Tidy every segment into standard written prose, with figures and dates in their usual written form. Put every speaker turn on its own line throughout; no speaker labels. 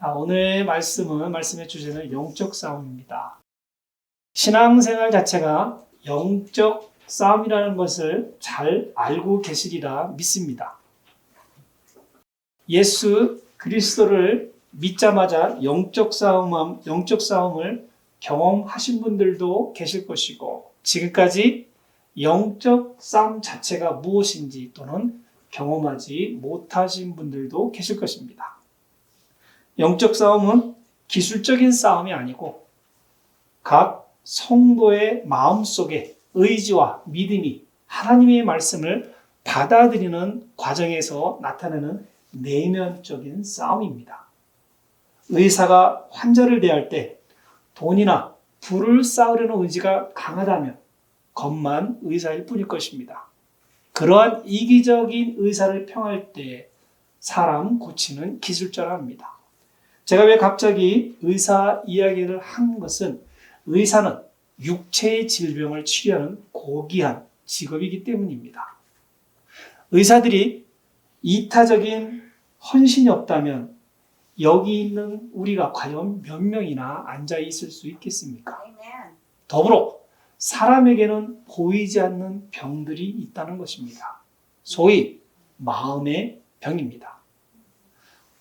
오늘 말씀의 주제는 영적 싸움입니다. 신앙생활 자체가 영적 싸움이라는 것을 잘 알고 계시리라 믿습니다. 예수 그리스도를 믿자마자 영적 싸움을 경험하신 분들도 계실 것이고, 지금까지 영적 싸움 자체가 무엇인지 또는 경험하지 못하신 분들도 계실 것입니다. 영적 싸움은 기술적인 싸움이 아니고 각 성도의 마음속에 의지와 믿음이 하나님의 말씀을 받아들이는 과정에서 나타나는 내면적인 싸움입니다. 의사가 환자를 대할 때 돈이나 부를 쌓으려는 의지가 강하다면 겉만 의사일 뿐일 것입니다. 그러한 이기적인 의사를 평할 때 사람 고치는 기술자랍니다. 제가 왜 갑자기 의사 이야기를 한 것은, 의사는 육체의 질병을 치료하는 고귀한 직업이기 때문입니다. 의사들이 이타적인 헌신이 없다면 여기 있는 우리가 과연 몇 명이나 앉아 있을 수 있겠습니까? 더불어 사람에게는 보이지 않는 병들이 있다는 것입니다. 소위 마음의 병입니다.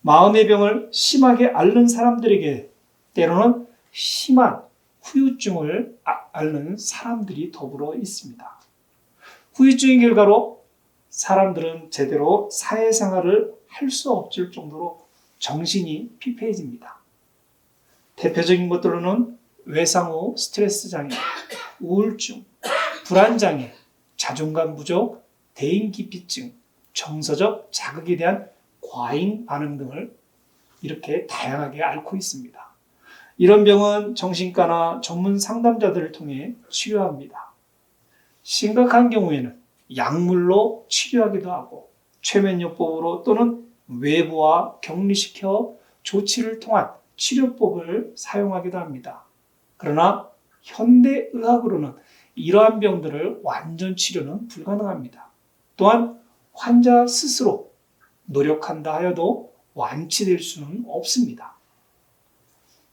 마음의 병을 심하게 앓는 사람들에게 때로는 심한 후유증을 앓는 사람들이 더불어 있습니다. 후유증의 결과로 사람들은 제대로 사회생활을 할 수 없을 정도로 정신이 피폐해집니다. 대표적인 것들로는 외상 후 스트레스 장애, 우울증, 불안 장애, 자존감 부족, 대인기피증, 정서적 자극에 대한 과잉 반응 등을 이렇게 다양하게 앓고 있습니다. 이런 병은 정신과나 전문 상담자들을 통해 치료합니다. 심각한 경우에는 약물로 치료하기도 하고 최면요법으로 또는 외부와 격리시켜 조치를 통한 치료법을 사용하기도 합니다. 그러나 현대의학으로는 이러한 병들을 완전 치료는 불가능합니다. 또한 환자 스스로 노력한다 하여도 완치될 수는 없습니다.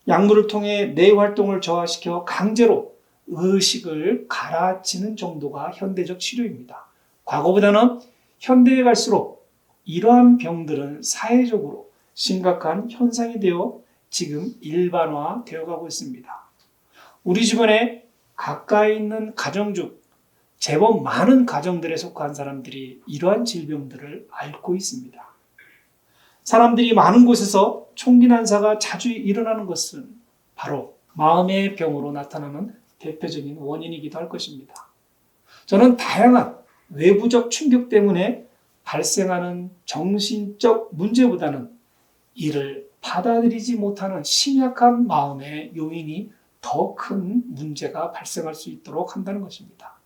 약물을 통해 뇌 활동을 저하시켜 강제로 의식을 가라앉히는 정도가 현대적 치료입니다. 과거보다는 현대에 갈수록 이러한 병들은 사회적으로 심각한 현상이 되어 지금 일반화되어 가고 있습니다. 우리 주변에 가까이 있는 가정 중 제법 많은 가정들에 속한 사람들이 이러한 질병들을 앓고 있습니다. 사람들이 많은 곳에서 총기 난사가 자주 일어나는 것은 바로 마음의 병으로 나타나는 대표적인 원인이기도 할 것입니다. 저는 다양한 외부적 충격 때문에 발생하는 정신적 문제보다는 이를 받아들이지 못하는 심약한 마음의 요인이 더 큰 문제가 발생할 수 있도록 한다는 것입니다.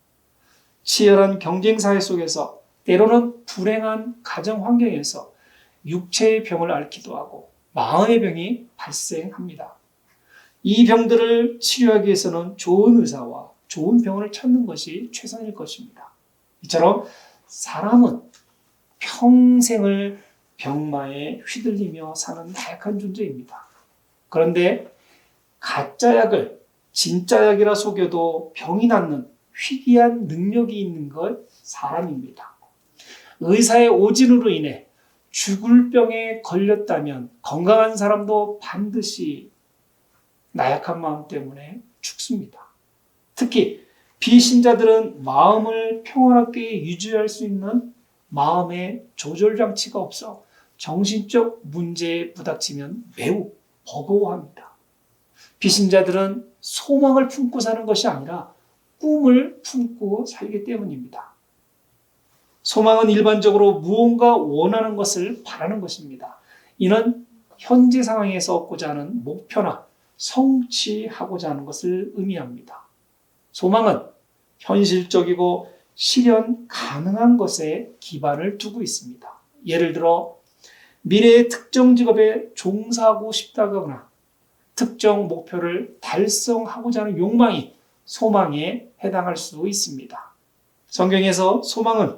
치열한 경쟁사회 속에서 때로는 불행한 가정 환경에서 육체의 병을 앓기도 하고 마음의 병이 발생합니다. 이 병들을 치료하기 위해서는 좋은 의사와 좋은 병원을 찾는 것이 최선일 것입니다. 이처럼 사람은 평생을 병마에 휘둘리며 사는 나약한 존재입니다. 그런데 가짜 약을 진짜 약이라 속여도 병이 낫는 희귀한 능력이 있는 것 사람입니다. 의사의 오진으로 인해 죽을 병에 걸렸다면 건강한 사람도 반드시 나약한 마음 때문에 죽습니다. 특히 비신자들은 마음을 평안하게 유지할 수 있는 마음의 조절 장치가 없어 정신적 문제에 부닥치면 매우 버거워합니다. 비신자들은 소망을 품고 사는 것이 아니라 꿈을 품고 살기 때문입니다. 소망은 일반적으로 무언가 원하는 것을 바라는 것입니다. 이는 현재 상황에서 얻고자 하는 목표나 성취하고자 하는 것을 의미합니다. 소망은 현실적이고 실현 가능한 것에 기반을 두고 있습니다. 예를 들어 미래의 특정 직업에 종사하고 싶다거나 특정 목표를 달성하고자 하는 욕망이 소망에 해당할 수 있습니다. 성경에서 소망은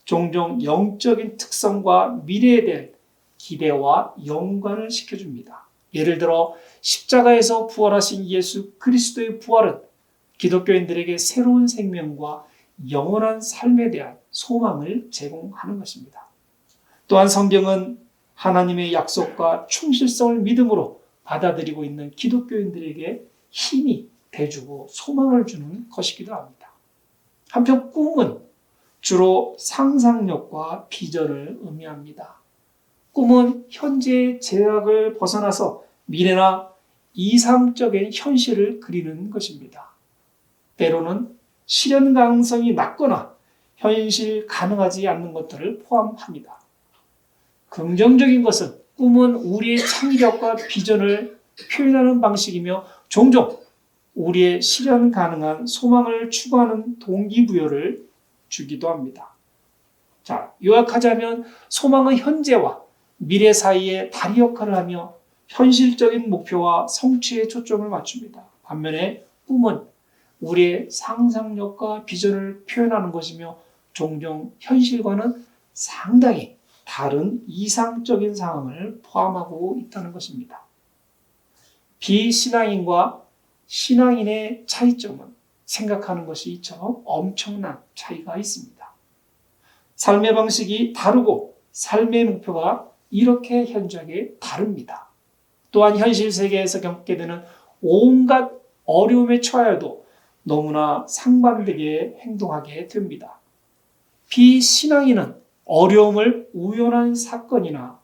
종종 영적인 특성과 미래에 대한 기대와 연관을 시켜줍니다. 예를 들어 십자가에서 부활하신 예수 그리스도의 부활은 기독교인들에게 새로운 생명과 영원한 삶에 대한 소망을 제공하는 것입니다. 또한 성경은 하나님의 약속과 충실성을 믿음으로 받아들이고 있는 기독교인들에게 힘이 돼주고 소망을 주는 것이기도 합니다. 한편 꿈은 주로 상상력과 비전을 의미합니다. 꿈은 현재의 제약을 벗어나서 미래나 이상적인 현실을 그리는 것입니다. 때로는 실현 가능성이 낮거나 현실 가능하지 않는 것들을 포함합니다. 긍정적인 것은 꿈은 우리의 창의력과 비전을 표현하는 방식이며 종종 우리의 실현 가능한 소망을 추구하는 동기부여를 주기도 합니다. 자, 요약하자면 소망은 현재와 미래 사이에 다리 역할을 하며 현실적인 목표와 성취에 초점을 맞춥니다. 반면에 꿈은 우리의 상상력과 비전을 표현하는 것이며 종종 현실과는 상당히 다른 이상적인 상황을 포함하고 있다는 것입니다. 비신앙인과 신앙인의 차이점은 생각하는 것이 이처럼 엄청난 차이가 있습니다. 삶의 방식이 다르고 삶의 목표가 이렇게 현저하게 다릅니다. 또한 현실 세계에서 겪게 되는 온갖 어려움에 처하여도 너무나 상반되게 행동하게 됩니다. 비신앙인은 어려움을 우연한 사건이나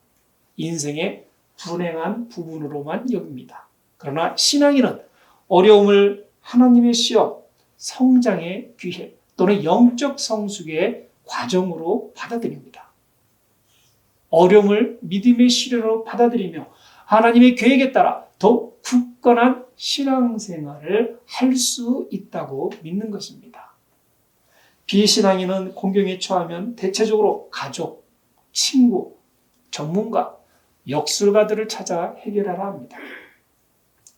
인생의 불행한 부분으로만 여깁니다. 그러나 신앙인은 어려움을 하나님의 시험, 성장의 기회 또는 영적 성숙의 과정으로 받아들입니다. 어려움을 믿음의 시련으로 받아들이며 하나님의 계획에 따라 더욱 굳건한 신앙생활을 할 수 있다고 믿는 것입니다. 비신앙인은 공경에 처하면 대체적으로 가족, 친구, 전문가, 역술가들을 찾아 해결하라 합니다.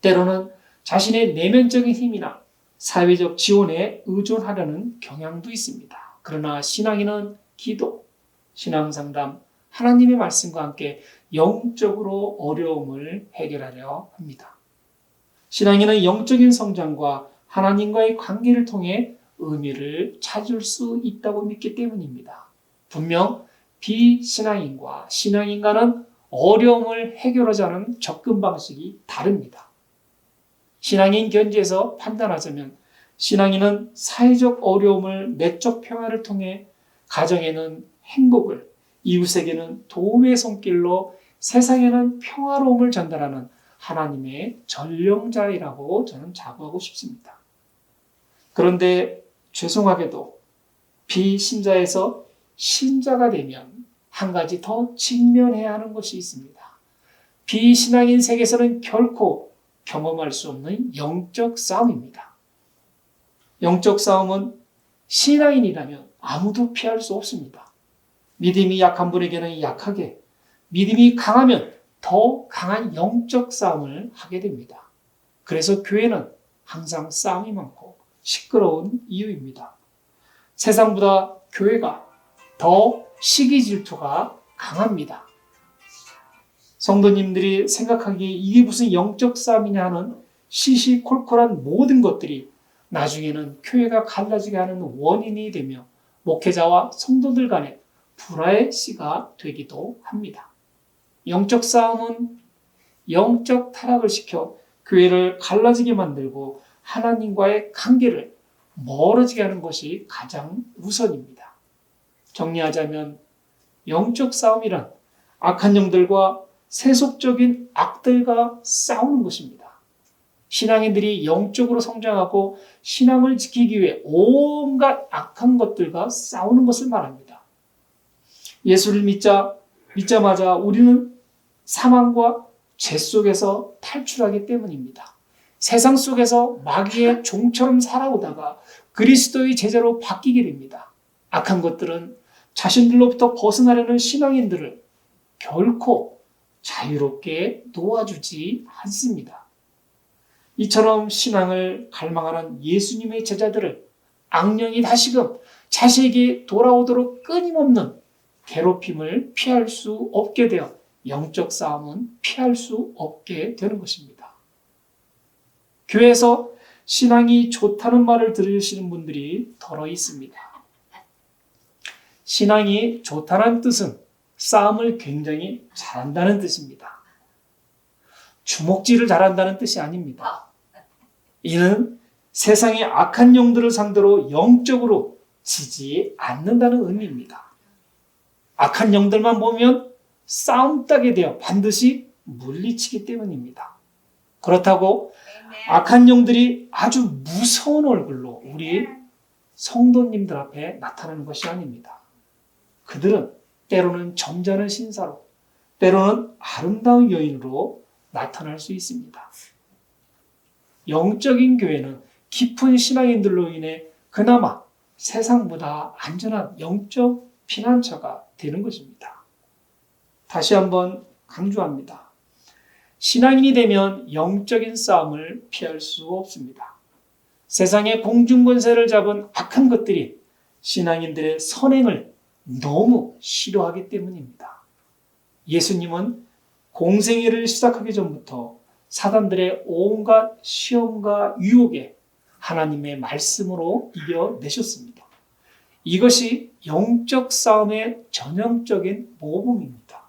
때로는 자신의 내면적인 힘이나 사회적 지원에 의존하려는 경향도 있습니다. 그러나 신앙인은 기도, 신앙상담, 하나님의 말씀과 함께 영적으로 어려움을 해결하려 합니다. 신앙인은 영적인 성장과 하나님과의 관계를 통해 의미를 찾을 수 있다고 믿기 때문입니다. 분명 비신앙인과 신앙인과는 어려움을 해결하자는 접근 방식이 다릅니다. 신앙인 견지에서 판단하자면 신앙인은 사회적 어려움을 내적 평화를 통해 가정에는 행복을, 이웃에게는 도움의 손길로 세상에는 평화로움을 전달하는 하나님의 전령자이라고 저는 자부하고 싶습니다. 그런데 죄송하게도 비신자에서 신자가 되면 한 가지 더 직면해야 하는 것이 있습니다. 비신앙인 세계에서는 결코 경험할 수 없는 영적 싸움입니다. 영적 싸움은 신앙인이라면 아무도 피할 수 없습니다. 믿음이 약한 분에게는 약하게, 믿음이 강하면 더 강한 영적 싸움을 하게 됩니다. 그래서 교회는 항상 싸움이 많고 시끄러운 이유입니다. 세상보다 교회가 더 시기 질투가 강합니다. 성도님들이 생각하기에 이게 무슨 영적 싸움이냐 하는 시시콜콜한 모든 것들이 나중에는 교회가 갈라지게 하는 원인이 되며 목회자와 성도들 간의 불화의 씨가 되기도 합니다. 영적 싸움은 영적 타락을 시켜 교회를 갈라지게 만들고 하나님과의 관계를 멀어지게 하는 것이 가장 우선입니다. 정리하자면 영적 싸움이란 악한 영들과 세속적인 악들과 싸우는 것입니다. 신앙인들이 영적으로 성장하고 신앙을 지키기 위해 온갖 악한 것들과 싸우는 것을 말합니다. 예수를 믿자마자 우리는 사망과 죄 속에서 탈출하기 때문입니다. 세상 속에서 마귀의 종처럼 살아오다가 그리스도의 제자로 바뀌게 됩니다. 악한 것들은 자신들로부터 벗어나려는 신앙인들을 결코 자유롭게 놓아주지 않습니다. 이처럼 신앙을 갈망하는 예수님의 제자들을 악령이 다시금 자신에게 돌아오도록 끊임없는 괴롭힘을 피할 수 없게 되어 영적 싸움은 피할 수 없게 되는 것입니다. 교회에서 신앙이 좋다는 말을 들으시는 분들이 더러 있습니다. 신앙이 좋다는 뜻은 싸움을 굉장히 잘한다는 뜻입니다. 주먹질을 잘한다는 뜻이 아닙니다. 이는 세상의 악한 영들을 상대로 영적으로 지지 않는다는 의미입니다. 악한 영들만 보면 싸움닭이 되어 반드시 물리치기 때문입니다. 그렇다고 악한 영들이 아주 무서운 얼굴로 우리 성도님들 앞에 나타나는 것이 아닙니다. 그들은 때로는 점잖은 신사로, 때로는 아름다운 여인으로 나타날 수 있습니다. 영적인 교회는 깊은 신앙인들로 인해 그나마 세상보다 안전한 영적 피난처가 되는 것입니다. 다시 한번 강조합니다. 신앙인이 되면 영적인 싸움을 피할 수 없습니다. 세상의 공중권세를 잡은 악한 것들이 신앙인들의 선행을 너무 싫어하기 때문입니다. 예수님은 공생애를 시작하기 전부터 사단들의 온갖 시험과 유혹에 하나님의 말씀으로 이겨내셨습니다. 이것이 영적 싸움의 전형적인 모범입니다.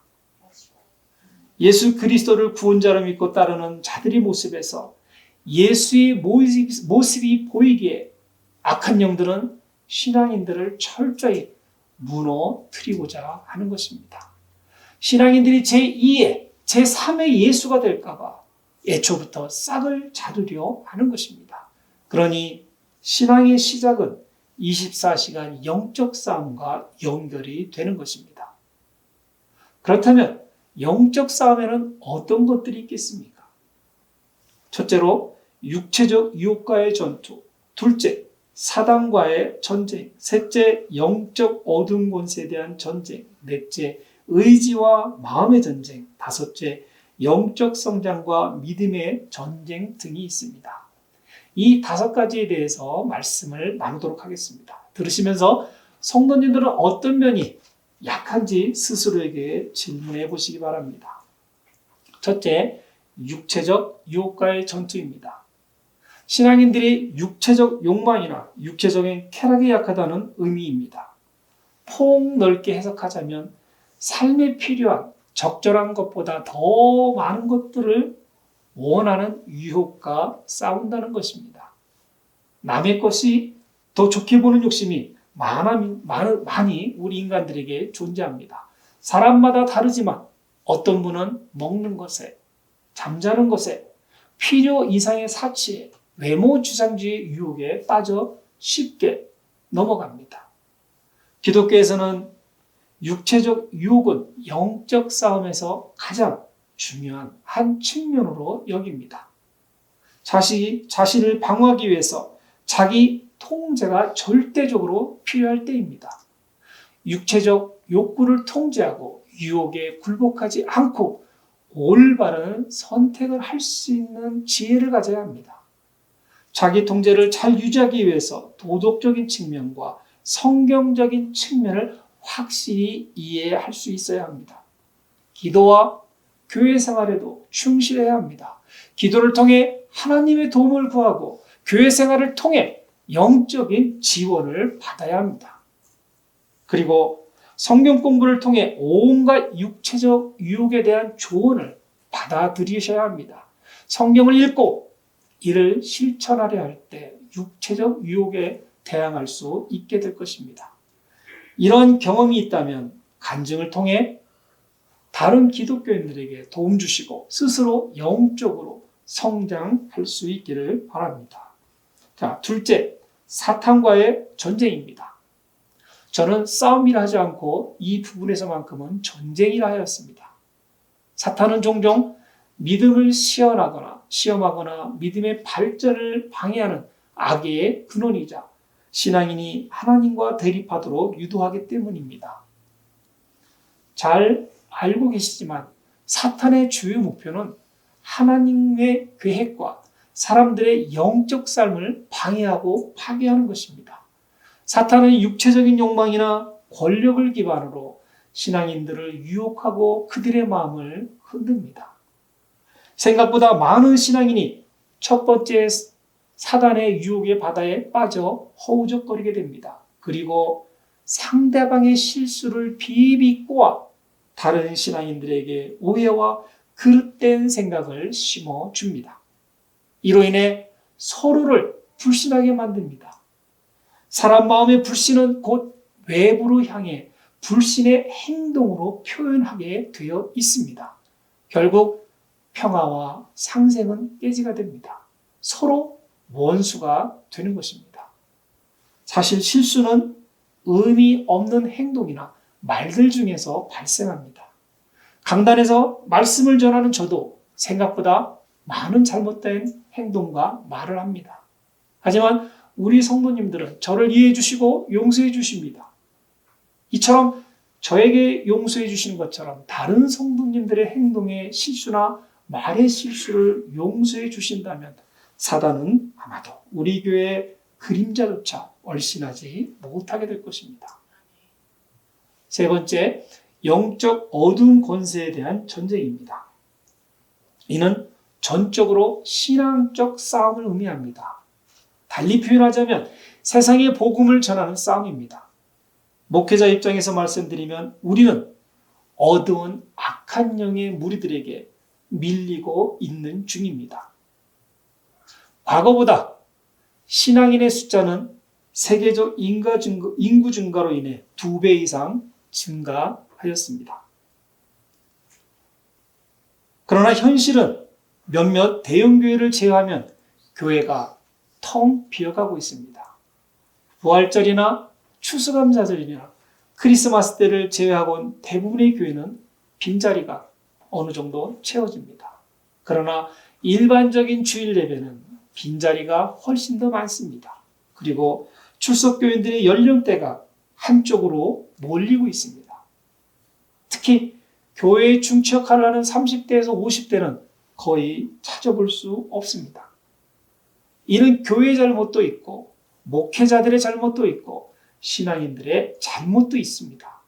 예수 그리스도를 구원자로 믿고 따르는 자들의 모습에서 예수의 모습이 보이기에 악한 영들은 신앙인들을 철저히 무너뜨리고자 하는 것입니다. 신앙인들이 제2의, 제3의 예수가 될까봐 애초부터 싹을 자르려 하는 것입니다. 그러니 신앙의 시작은 24시간 영적 싸움과 연결이 되는 것입니다. 그렇다면 영적 싸움에는 어떤 것들이 있겠습니까? 첫째로 육체적 유혹과의 전투, 둘째 사단과의 전쟁, 셋째 영적 어두운 권세에 대한 전쟁, 넷째 의지와 마음의 전쟁, 다섯째 영적 성장과 믿음의 전쟁 등이 있습니다. 이 5가지에 대해서 말씀을 나누도록 하겠습니다. 들으시면서 성도님들은 어떤 면이 약한지 스스로에게 질문해 보시기 바랍니다. 첫째, 육체적 유혹과의 전투입니다. 신앙인들이 육체적 욕망이나 육체적인 쾌락에 약하다는 의미입니다. 폭넓게 해석하자면 삶에 필요한 적절한 것보다 더 많은 것들을 원하는 유혹과 싸운다는 것입니다. 남의 것이 더 좋게 보는 욕심이 많이 우리 인간들에게 존재합니다. 사람마다 다르지만 어떤 분은 먹는 것에, 잠자는 것에, 필요 이상의 사치에, 외모 주상주의 유혹에 빠져 쉽게 넘어갑니다. 기독교에서는 육체적 유혹은 영적 싸움에서 가장 중요한 한 측면으로 여깁니다. 자신을 방어하기 위해서 자기 통제가 절대적으로 필요할 때입니다. 육체적 욕구를 통제하고 유혹에 굴복하지 않고 올바른 선택을 할 수 있는 지혜를 가져야 합니다. 자기 통제를 잘 유지하기 위해서 도덕적인 측면과 성경적인 측면을 확실히 이해할 수 있어야 합니다. 기도와 교회 생활에도 충실해야 합니다. 기도를 통해 하나님의 도움을 구하고 교회 생활을 통해 영적인 지원을 받아야 합니다. 그리고 성경 공부를 통해 온갖 육체적 유혹에 대한 조언을 받아들이셔야 합니다. 성경을 읽고 이를 실천하려 할 때 육체적 유혹에 대항할 수 있게 될 것입니다. 이런 경험이 있다면 간증을 통해 다른 기독교인들에게 도움 주시고 스스로 영적으로 성장할 수 있기를 바랍니다. 자, 둘째, 사탄과의 전쟁입니다. 저는 싸움이라 하지 않고 이 부분에서만큼은 전쟁이라 하였습니다. 사탄은 종종 믿음을 시험하거나 믿음의 발전을 방해하는 악의 근원이자 신앙인이 하나님과 대립하도록 유도하기 때문입니다. 잘 알고 계시지만 사탄의 주요 목표는 하나님의 계획과 사람들의 영적 삶을 방해하고 파괴하는 것입니다. 사탄은 육체적인 욕망이나 권력을 기반으로 신앙인들을 유혹하고 그들의 마음을 흔듭니다. 생각보다 많은 신앙인이 첫 번째 사단의 유혹의 바다에 빠져 허우적거리게 됩니다. 그리고 상대방의 실수를 비비 꼬아 다른 신앙인들에게 오해와 그릇된 생각을 심어줍니다. 이로 인해 서로를 불신하게 만듭니다. 사람 마음의 불신은 곧 외부로 향해 불신의 행동으로 표현하게 되어 있습니다. 결국 평화와 상생은 깨지게 됩니다. 서로 원수가 되는 것입니다. 사실 실수는 의미 없는 행동이나 말들 중에서 발생합니다. 강단에서 말씀을 전하는 저도 생각보다 많은 잘못된 행동과 말을 합니다. 하지만 우리 성도님들은 저를 이해해 주시고 용서해 주십니다. 이처럼 저에게 용서해 주시는 것처럼 다른 성도님들의 행동의 실수나 말의 실수를 용서해 주신다면 사단은 아마도 우리 교회의 그림자조차 얼씬하지 못하게 될 것입니다. 세 번째, 영적 어두운 권세에 대한 전쟁입니다. 이는 전적으로 신앙적 싸움을 의미합니다. 달리 표현하자면 세상의 복음을 전하는 싸움입니다. 목회자 입장에서 말씀드리면 우리는 어두운 악한 영의 무리들에게 밀리고 있는 중입니다. 과거보다 신앙인의 숫자는 세계적 인구 증가로 인해 2배 이상 증가하였습니다. 그러나 현실은 몇몇 대형교회를 제외하면 교회가 텅 비어가고 있습니다. 부활절이나 추수감사절이나 크리스마스 때를 제외하고는 대부분의 교회는 빈자리가 어느 정도 채워집니다. 그러나 일반적인 주일 예배는 빈자리가 훨씬 더 많습니다. 그리고 출석교인들의 연령대가 한쪽으로 몰리고 있습니다. 특히 교회에 중추역할을 하는 30대에서 50대는 거의 찾아볼 수 없습니다. 이는 교회의 잘못도 있고 목회자들의 잘못도 있고 신앙인들의 잘못도 있습니다.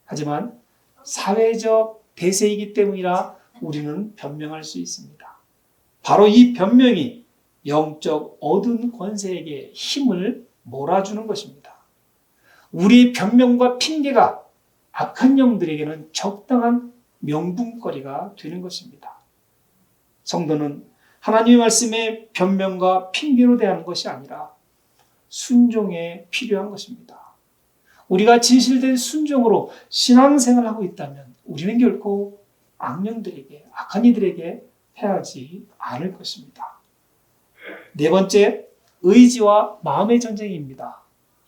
하지만 사회적 대세이기 때문이라 우리는 변명할 수 있습니다. 바로 이 변명이 영적 어두운 권세에게 힘을 몰아주는 것입니다. 우리의 변명과 핑계가 악한 영들에게는 적당한 명분거리가 되는 것입니다. 성도는 하나님의 말씀에 변명과 핑계로 대하는 것이 아니라 순종에 필요한 것입니다. 우리가 진실된 순종으로 신앙생활을 하고 있다면 우리는 결코 악령들에게, 악한 이들에게 패하지 않을 것입니다. 네 번째, 의지와 마음의 전쟁입니다.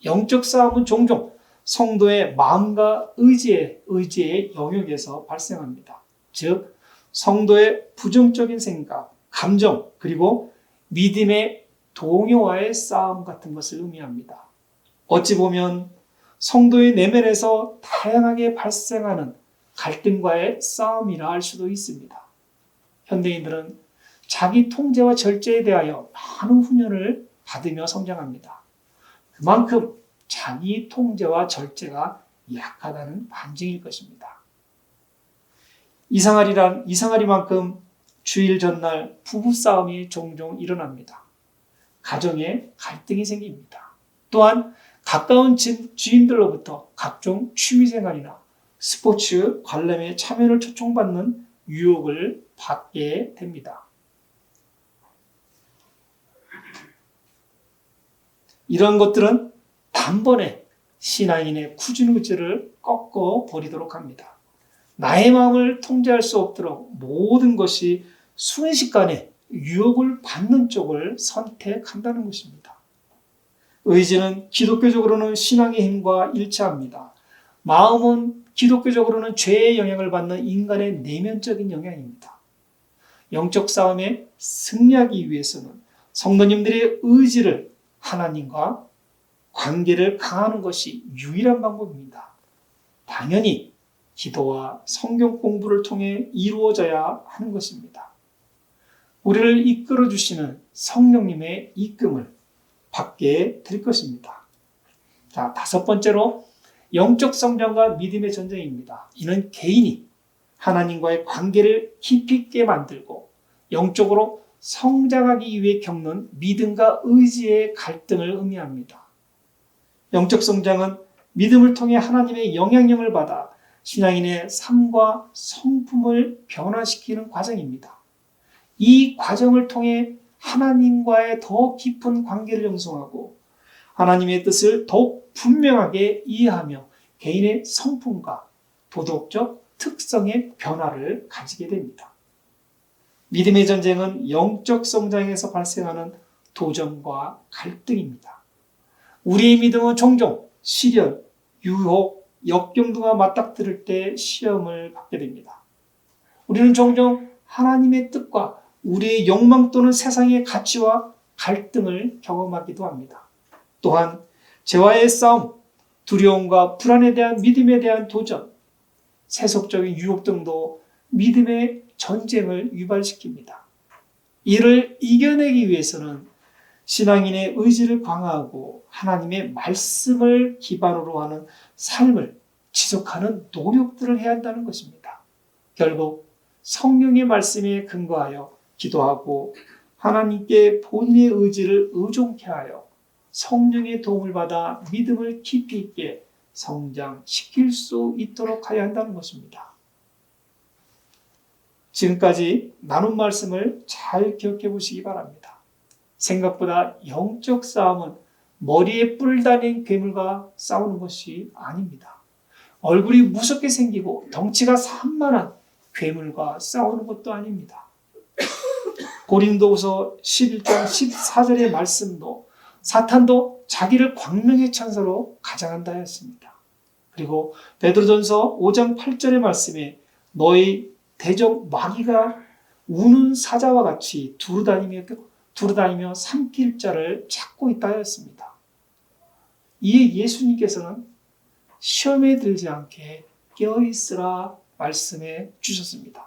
영적 싸움은 종종 성도의 마음과 의지의 영역에서 발생합니다. 즉, 성도의 부정적인 생각, 감정, 그리고 믿음의 동요와의 싸움 같은 것을 의미합니다. 어찌 보면 성도의 내면에서 다양하게 발생하는 갈등과의 싸움이라 할 수도 있습니다. 현대인들은 자기 통제와 절제에 대하여 많은 훈련을 받으며 성장합니다. 그만큼 자기 통제와 절제가 약하다는 반증일 것입니다. 이상하리만큼 주일 전날 부부싸움이 종종 일어납니다. 가정에 갈등이 생깁니다. 또한 가까운 지인들로부터 각종 취미생활이나 스포츠 관람에 참여를 초청받는 유혹을 받게 됩니다. 이런 것들은 단번에 신앙인의 구준의지를 꺾어버리도록 합니다. 나의 마음을 통제할 수 없도록 모든 것이 순식간에 유혹을 받는 쪽을 선택한다는 것입니다. 의지는 기독교적으로는 신앙의 힘과 일치합니다. 마음은 기독교적으로는 죄의 영향을 받는 인간의 내면적인 영향입니다. 영적 싸움에 승리하기 위해서는 성도님들의 의지를 하나님과 관계를 강화하는 것이 유일한 방법입니다. 당연히 기도와 성경 공부를 통해 이루어져야 하는 것입니다. 우리를 이끌어 주시는 성령님의 이끌음을 받게 될 것입니다. 자, 다섯 번째로 영적 성장과 믿음의 전쟁입니다. 이는 개인이 하나님과의 관계를 깊이 있게 만들고 영적으로 성장하기 위해 겪는 믿음과 의지의 갈등을 의미합니다. 영적 성장은 믿음을 통해 하나님의 영향력을 받아 신앙인의 삶과 성품을 변화시키는 과정입니다. 이 과정을 통해 하나님과의 더 깊은 관계를 형성하고 하나님의 뜻을 더욱 분명하게 이해하며 개인의 성품과 도덕적 특성의 변화를 가지게 됩니다. 믿음의 전쟁은 영적 성장에서 발생하는 도전과 갈등입니다. 우리의 믿음은 종종 시련, 유혹, 역경 등과 맞닥뜨릴 때 시험을 받게 됩니다. 우리는 종종 하나님의 뜻과 우리의 욕망 또는 세상의 가치와 갈등을 경험하기도 합니다. 또한 죄와의 싸움, 두려움과 불안에 대한 믿음에 대한 도전, 세속적인 유혹 등도 믿음의 전쟁을 유발시킵니다. 이를 이겨내기 위해서는 신앙인의 의지를 강화하고 하나님의 말씀을 기반으로 하는 삶을 지속하는 노력들을 해야 한다는 것입니다. 결국 성령의 말씀에 근거하여 기도하고 하나님께 본인의 의지를 의존케 하여 성령의 도움을 받아 믿음을 깊이 있게 성장시킬 수 있도록 하여야 한다는 것입니다. 지금까지 나눈 말씀을 잘 기억해 보시기 바랍니다. 생각보다 영적 싸움은 머리에 뿔 달린 괴물과 싸우는 것이 아닙니다. 얼굴이 무섭게 생기고 덩치가 산만한 괴물과 싸우는 것도 아닙니다. 고린도후서 11장 14절의 말씀도 사탄도 자기를 광명의 천사로 가장한다 했습니다. 그리고 베드로전서 5장 8절의 말씀에 너희 대적 마귀가 우는 사자와 같이 두루다니며 삼킬 자를 찾고 있다 하였습니다. 이에 예수님께서는 시험에 들지 않게 깨어있으라 말씀해 주셨습니다.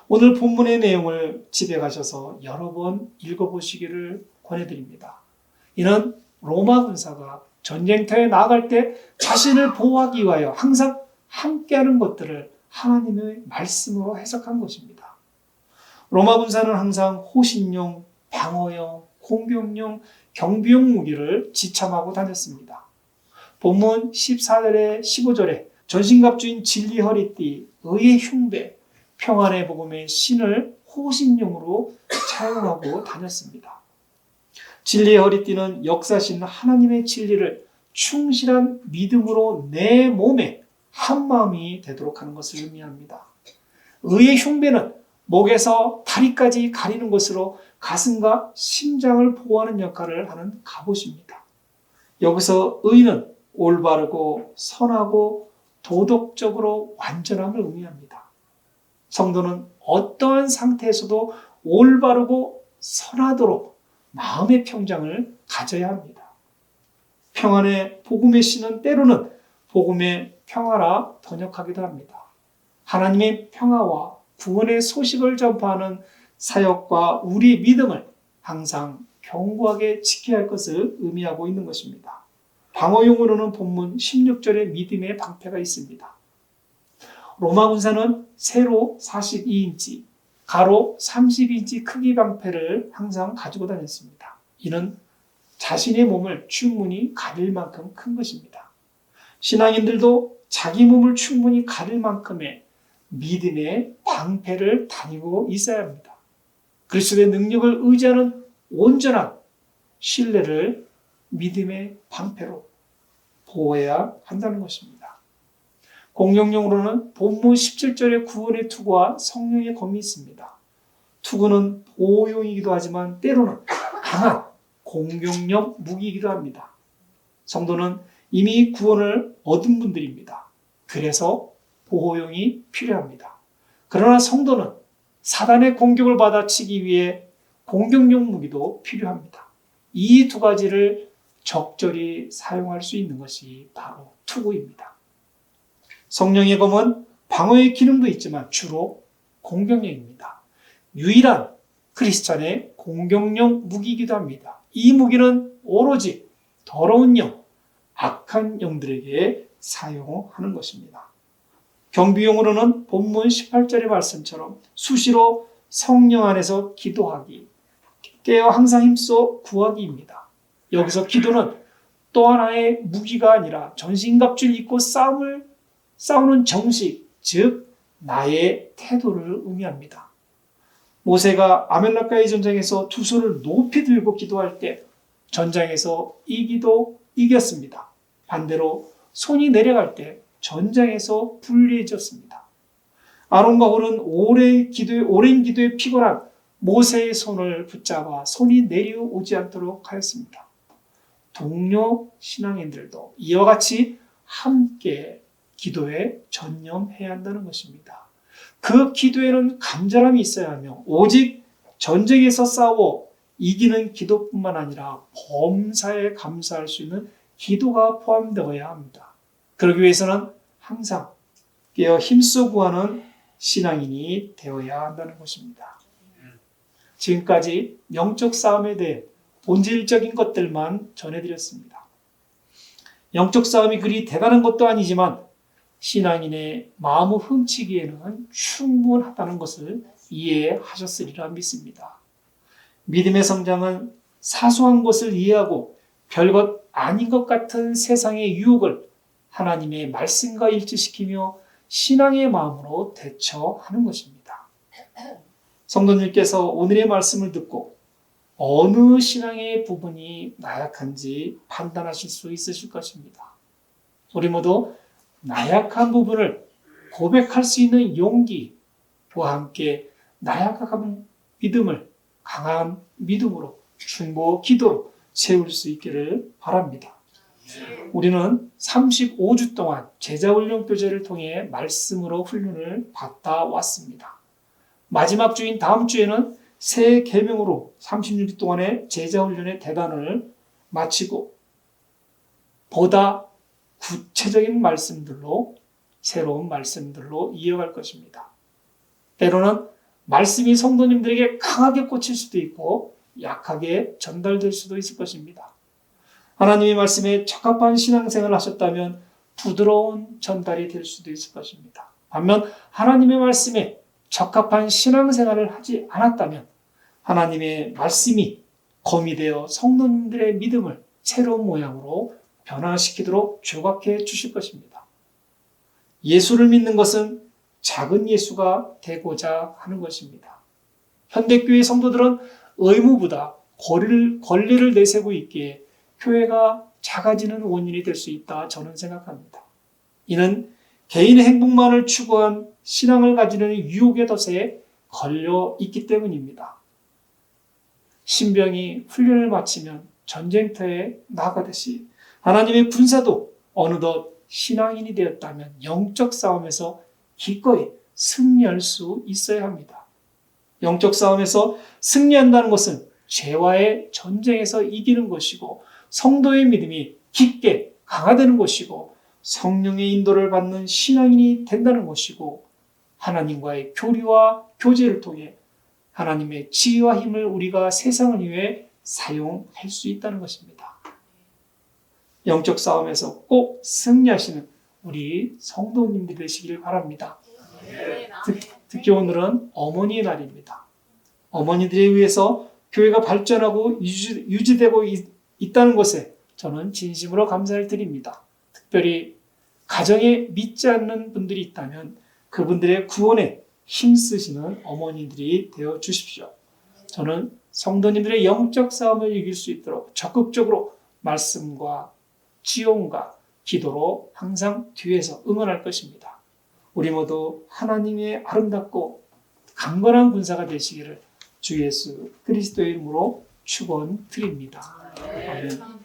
오늘 본문의 내용을 집에 가셔서 여러 번 읽어보시기를 권해드립니다. 이는 로마 군사가 전쟁터에 나아갈 때 자신을 보호하기 위하여 항상 함께하는 것들을 하나님의 말씀으로 해석한 것입니다. 로마 군사는 항상 호신용, 방어용, 공격용, 경비용 무기를 지참하고 다녔습니다. 본문 14절에 15절에 전신갑주인 진리 허리띠, 의의 흉배, 평안의 복음의 신을 호신용으로 사용하고 다녔습니다. 진리의 허리띠는 역사신 하나님의 진리를 충실한 믿음으로 내 몸에 한마음이 되도록 하는 것을 의미합니다. 의의 흉배는 목에서 다리까지 가리는 것으로 가슴과 심장을 보호하는 역할을 하는 갑옷입니다. 여기서 의는 올바르고 선하고 도덕적으로 완전함을 의미합니다. 성도는 어떠한 상태에서도 올바르고 선하도록 마음의 평장을 가져야 합니다. 평안의 복음의 신은 때로는 복음의 평화라 번역하기도 합니다. 하나님의 평화와 구원의 소식을 전파하는 사역과 우리 믿음을 항상 견고하게 지켜야 할 것을 의미하고 있는 것입니다. 방어용으로는 본문 16절에 믿음의 방패가 있습니다. 로마 군사는 세로 42인치, 가로 30인치 크기 방패를 항상 가지고 다녔습니다. 이는 자신의 몸을 충분히 가릴 만큼 큰 것입니다. 신앙인들도 자기 몸을 충분히 가릴 만큼의 믿음의 방패를 다니고 있어야 합니다. 그리스도의 능력을 의지하는 온전한 신뢰를 믿음의 방패로 보호해야 한다는 것입니다. 공격용으로는 본문 17절의 구원의 투구와 성령의 검이 있습니다. 투구는 보호용이기도 하지만 때로는 강한 공격력 무기이기도 합니다. 성도는 이미 구원을 얻은 분들입니다. 그래서 보호용이 필요합니다. 그러나 성도는 사단의 공격을 받아치기 위해 공격용 무기도 필요합니다. 이 두 가지를 적절히 사용할 수 있는 것이 바로 투구입니다. 성령의 검은 방어의 기능도 있지만 주로 공격용입니다. 유일한 크리스찬의 공격용 무기이기도 합니다. 이 무기는 오로지 더러운 영, 악한 영들에게 사용하는 것입니다. 경비용으로는 본문 18절의 말씀처럼 수시로 성령 안에서 기도하기, 깨어 항상 힘써 구하기입니다. 여기서 기도는 또 하나의 무기가 아니라 전신갑주를 입고 싸우는 정식, 즉 나의 태도를 의미합니다. 모세가 아멜렉과의 전쟁에서 두 손을 높이 들고 기도할 때 전장에서 이겼습니다. 반대로 손이 내려갈 때 전장에서 불리해졌습니다. 아론과 홀은 오랜 기도에 피곤한 모세의 손을 붙잡아 손이 내려오지 않도록 하였습니다. 동료 신앙인들도 이와 같이 함께 기도에 전념해야 한다는 것입니다. 그 기도에는 간절함이 있어야 하며 오직 전쟁에서 싸워 이기는 기도뿐만 아니라 범사에 감사할 수 있는 기도가 포함되어야 합니다. 그러기 위해서는 항상 깨어 힘써 구하는 신앙인이 되어야 한다는 것입니다. 지금까지 영적 싸움에 대해 본질적인 것들만 전해드렸습니다. 영적 싸움이 그리 대단한 것도 아니지만 신앙인의 마음을 훔치기에는 충분하다는 것을 이해하셨으리라 믿습니다. 믿음의 성장은 사소한 것을 이해하고 별것 아닌 것 같은 세상의 유혹을 하나님의 말씀과 일치시키며 신앙의 마음으로 대처하는 것입니다. 성도님께서 오늘의 말씀을 듣고 어느 신앙의 부분이 나약한지 판단하실 수 있으실 것입니다. 우리 모두 나약한 부분을 고백할 수 있는 용기와 함께 나약한 믿음을 강한 믿음으로 중보 기도로 세울 수 있기를 바랍니다. 우리는 35주 동안 제자훈련 교제를 통해 말씀으로 훈련을 받다 왔습니다. 마지막 주인 다음 주에는 새 계명으로 36주 동안의 제자훈련의 대단을 마치고 보다 구체적인 말씀들로 새로운 말씀들로 이어갈 것입니다. 때로는 말씀이 성도님들에게 강하게 꽂힐 수도 있고 약하게 전달될 수도 있을 것입니다. 하나님의 말씀에 적합한 신앙생활을 하셨다면 부드러운 전달이 될 수도 있을 것입니다. 반면 하나님의 말씀에 적합한 신앙생활을 하지 않았다면 하나님의 말씀이 검이 되어 성도님들의 믿음을 새로운 모양으로 변화시키도록 조각해 주실 것입니다. 예수를 믿는 것은 작은 예수가 되고자 하는 것입니다. 현대교회 성도들은 의무보다 권리를 내세우고 있기에 교회가 작아지는 원인이 될 수 있다 저는 생각합니다. 이는 개인의 행복만을 추구한 신앙을 가지려는 유혹의 덫에 걸려 있기 때문입니다. 신병이 훈련을 마치면 전쟁터에 나가듯이 하나님의 군사도 어느덧 신앙인이 되었다면 영적 싸움에서 기꺼이 승리할 수 있어야 합니다. 영적 싸움에서 승리한다는 것은 죄와의 전쟁에서 이기는 것이고 성도의 믿음이 깊게 강화되는 것이고 성령의 인도를 받는 신앙인이 된다는 것이고 하나님과의 교류와 교제를 통해 하나님의 지혜와 힘을 우리가 세상을 위해 사용할 수 있다는 것입니다. 영적 싸움에서 꼭 승리하시는 우리 성도님들이 되시길 바랍니다. 특히 오늘은 어머니의 날입니다. 어머니들에 의해서 교회가 발전하고 유지되고 있다는 것에 저는 진심으로 감사를 드립니다. 특별히 가정에 믿지 않는 분들이 있다면 그분들의 구원에 힘쓰시는 어머니들이 되어 주십시오. 저는 성도님들의 영적 싸움을 이길 수 있도록 적극적으로 말씀과 지원과 기도로 항상 뒤에서 응원할 것입니다. 우리 모두 하나님의 아름답고 강건한 군사가 되시기를 주 예수 그리스도의 이름으로 축원드립니다. 아멘.